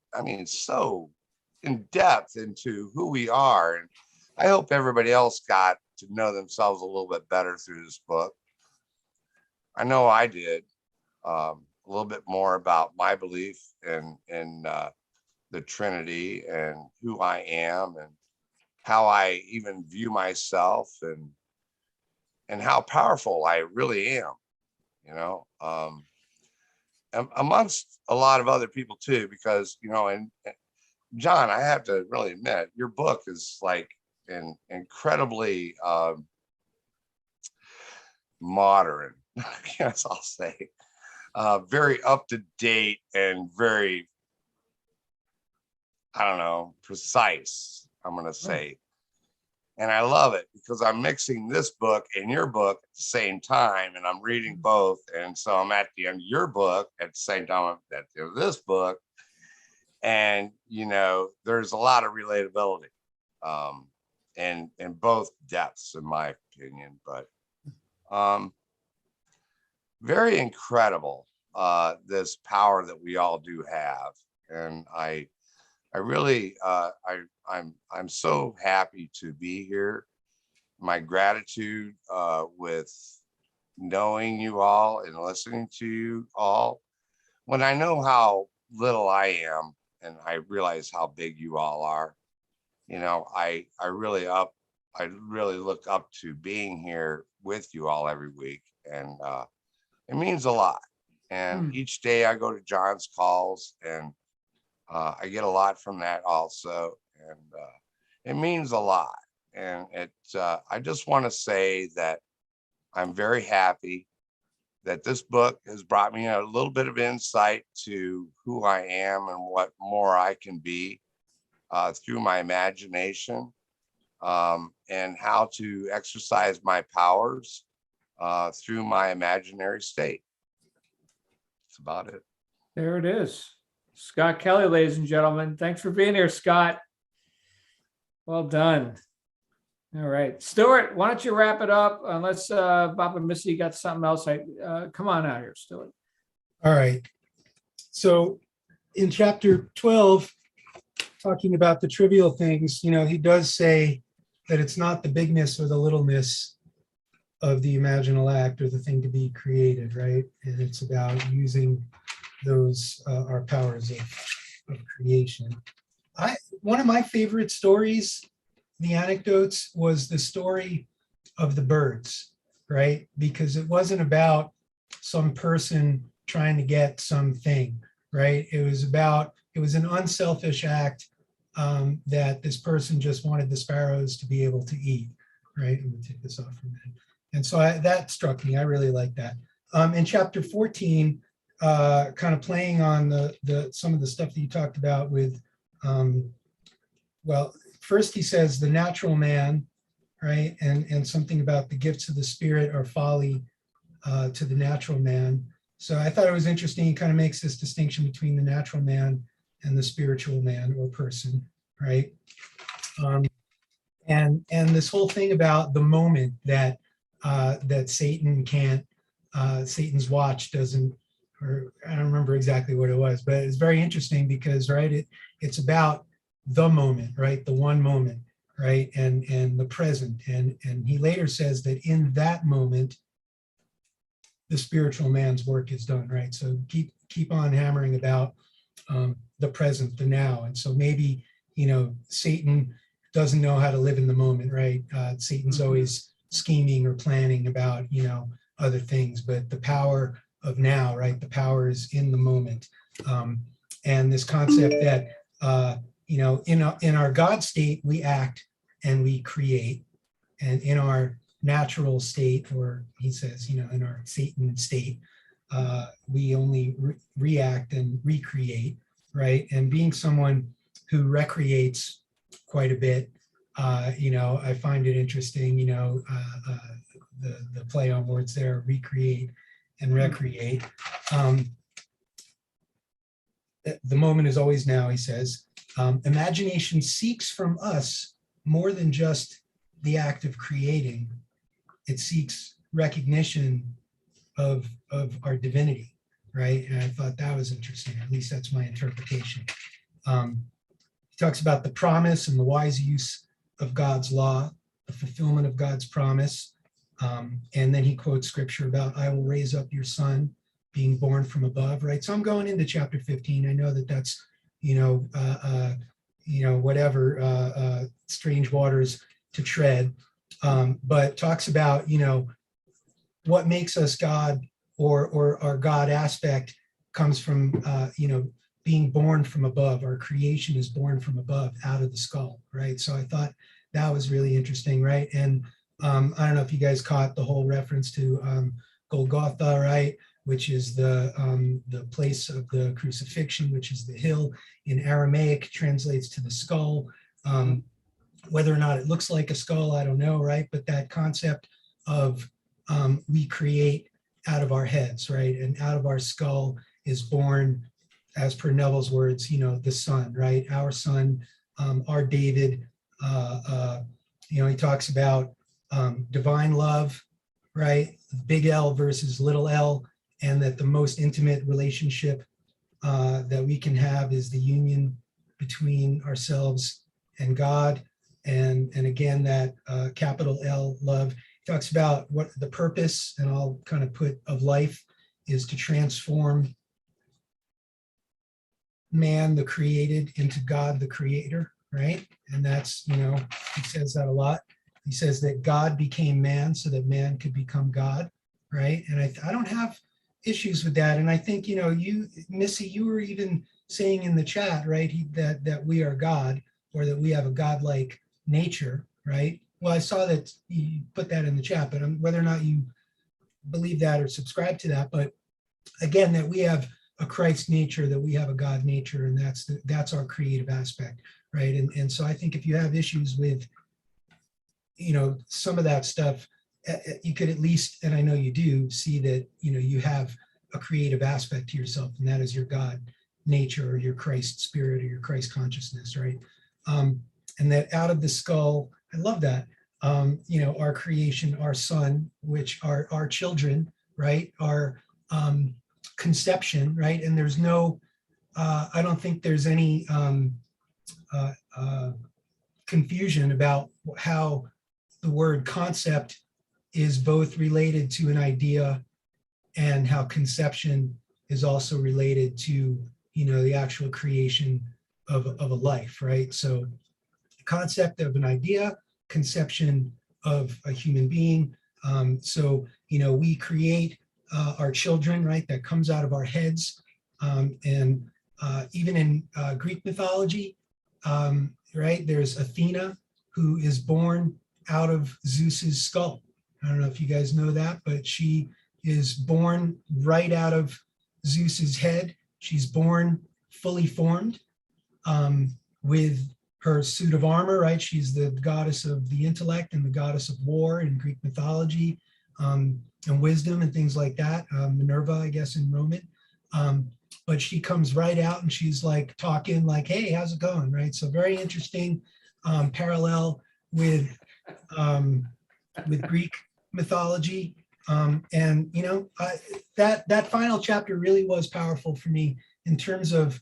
So in depth into who we are. And I hope everybody else got to know themselves a little bit better through this book. I know I did. A little bit more about my belief in the Trinity, and who I am, and how I even view myself, and how powerful I really am, amongst a lot of other people too, because, and John, I have to really admit, your book is like incredibly modern, I guess I'll say, very up to date, and very, I don't know, precise, I'm going to say. And I love it, because I'm mixing this book and your book at the same time, and I'm reading both. And so I'm at the end of your book at the same time I'm at the end of this book. And, there's a lot of relatability in both depths, in my opinion. But very incredible, this power that we all do have. And I really, I'm so happy to be here. My gratitude with knowing you all and listening to you all. When I know how little I am, and I realize how big you all are, I really look up to being here with you all every week, and it means a lot. And each day I go to John's calls, and I get a lot from that also, and it means a lot. And I just want to say that I'm very happy that this book has brought me a little bit of insight to who I am and what more I can be through my imagination. and how to exercise my powers through my imaginary state. That's about it. There it is. Scott Kelly, ladies and gentlemen. Thanks for being here, Scott. Well done. All right. Stuart, why don't you wrap it up? Unless Bob and Missy got something else. Come on out here, Stuart. All right. So in chapter 12, talking about the trivial things, he does say that it's not the bigness or the littleness of the imaginal act or the thing to be created, right? And it's about using those, our powers of creation. One of my favorite stories, the anecdotes, was the story of the birds, right? Because it wasn't about some person trying to get something, right? It was an unselfish act that this person just wanted the sparrows to be able to eat, right? I'm gonna take this off for a minute. And so that struck me. I really like that. In chapter 14, kind of playing on some of the stuff that you talked about with, well, first he says the natural man, right? And something about the gifts of the spirit are folly to the natural man. So I thought it was interesting. He kind of makes this distinction between the natural man and the spiritual man or person, right? And this whole thing about the moment that Satan can't, Satan's watch doesn't, or I don't remember exactly what it was, but it's very interesting because, right, it's about the moment, right? The one moment, right? And the present. And he later says that in that moment, the spiritual man's work is done, right? So keep on hammering about the present, the now. And so maybe, Satan doesn't know how to live in the moment, right? Satan's always scheming or planning about, other things, but the power of now, right? The power is in the moment. And this concept that, in our God state, we act and we create. And in our natural state, or he says, in our Satan state, we only react and recreate, right? And being someone who recreates quite a bit, I find it interesting, the play on words there, recreate and recreate. The moment is always now, he says. Imagination seeks from us more than just the act of creating. It seeks recognition of our divinity, right? And I thought that was interesting. At least that's my interpretation. He talks about the promise and the wise use of God's law, the fulfillment of God's promise. And then he quotes scripture about, I will raise up your son being born from above, right? So I'm going into chapter 15. I know that that's, whatever, strange waters to tread, but talks about, what makes us God, or our God aspect comes from, being born from above. Our creation is born from above, out of the skull, right? So I thought that was really interesting, right? And I don't know if you guys caught the whole reference to Golgotha, right? Which is the place of the crucifixion, which is the hill. In Aramaic, translates to the skull. Whether or not it looks like a skull, I don't know, right? But that concept of we create out of our heads, right? And out of our skull is born, as per Neville's words, the son, right? Our son, our David. He talks about divine love, right? Big L versus little l, and that the most intimate relationship that we can have is the union between ourselves and God. And again, that capital L, love. He talks about what the purpose, and I'll kind of put, of life is to transform man, the created, into God, the creator, right? And that's, he says that a lot. He says that God became man so that man could become God, right? And I don't have issues with that. And I think, you, Missy, you were even saying in the chat, right, that we are God, or that we have a godlike nature, right? Well, I saw that you put that in the chat, but whether or not you believe that or subscribe to that, but again, that we have a Christ nature, that we have a God nature, and that's our creative aspect, right? And so I think if you have issues with some of that stuff, you could at least, and I know you do, see that, you have a creative aspect to yourself, and that is your God nature or your Christ spirit or your Christ consciousness, right? And that out of the skull, I love that, our creation, our son, which are our children, right? Our conception, right? And there's no, I don't think there's any confusion about how the word concept is both related to an idea and how conception is also related to, the actual creation of a life, right? So the concept of an idea, conception of a human being. So, we create our children, right? That comes out of our heads. And even in Greek mythology, right, there's Athena, who is born out of Zeus's skull. I don't know if you guys know that, but she is born right out of Zeus's head. She's born fully formed with her suit of armor, right? She's the goddess of the intellect and the goddess of war in Greek mythology, and wisdom and things like that. Minerva, I guess, in Roman. But she comes right out and she's like talking like, hey, how's it going, right? So very interesting parallel with Greek mythology. And that final chapter really was powerful for me in terms of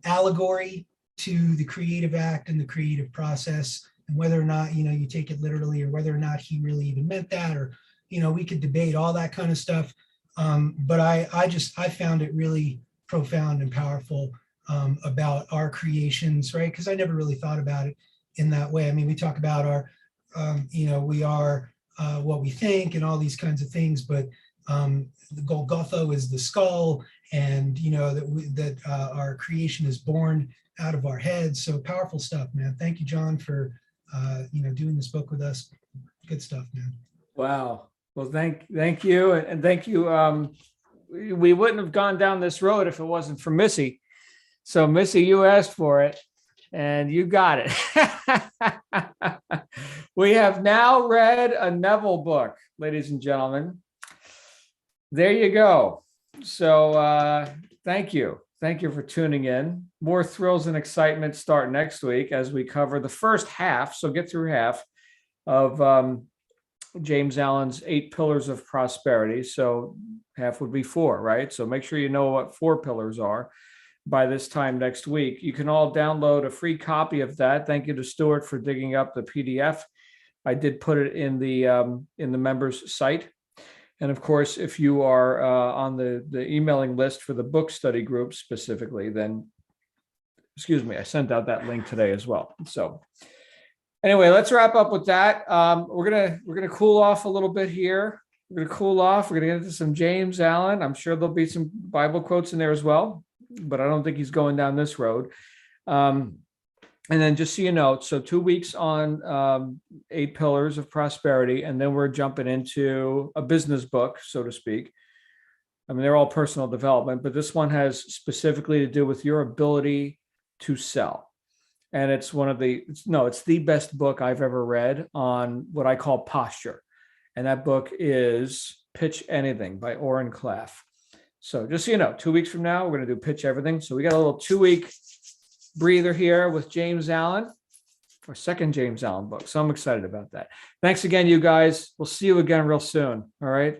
allegory to the creative act and the creative process, and whether or not you take it literally, or whether or not he really even meant that, or we could debate all that kind of stuff. But I found it really profound and powerful about our creations, right? Because I never really thought about it in that way. I mean, we talk about our, we are what we think and all these kinds of things, but the Golgotha is the skull, and that our creation is born out of our heads. So powerful stuff, man. Thank you, John, for doing this book with us. Good stuff, man. Wow. Well, thank you. And thank you. We wouldn't have gone down this road if it wasn't for Missy. So Missy, you asked for it and you got it. We have now read a Neville book, ladies and gentlemen. There you go. So thank you. Thank you for tuning in. More thrills and excitement start next week as we cover the first half. So get through half of James Allen's 8 Pillars of Prosperity. So half would be 4, right? So make sure you know what 4 pillars are by this time next week. You can all download a free copy of that. Thank you to Stuart for digging up the PDF. I did put it in the members site. And of course, if you are on the emailing list for the book study group specifically, then, I sent out that link today as well. So anyway, let's wrap up with that. We're gonna cool off a little bit here. We're gonna cool off. We're gonna get into some James Allen. I'm sure there'll be some Bible quotes in there as well, but I don't think he's going down this road. And then just so you know, so 2 weeks on 8 Pillars of Prosperity, and then we're jumping into a business book, so to speak. I mean, they're all personal development, but this one has specifically to do with your ability to sell. And it's it's the best book I've ever read on what I call posture. And that book is Pitch Anything by Oren Klaff. So just so you know, 2 weeks from now, we're going to do Pitch Everything. So we got a little 2-week breather here with James Allen, our second James Allen book. So I'm excited about that. Thanks again, you guys. We'll see you again real soon. All right.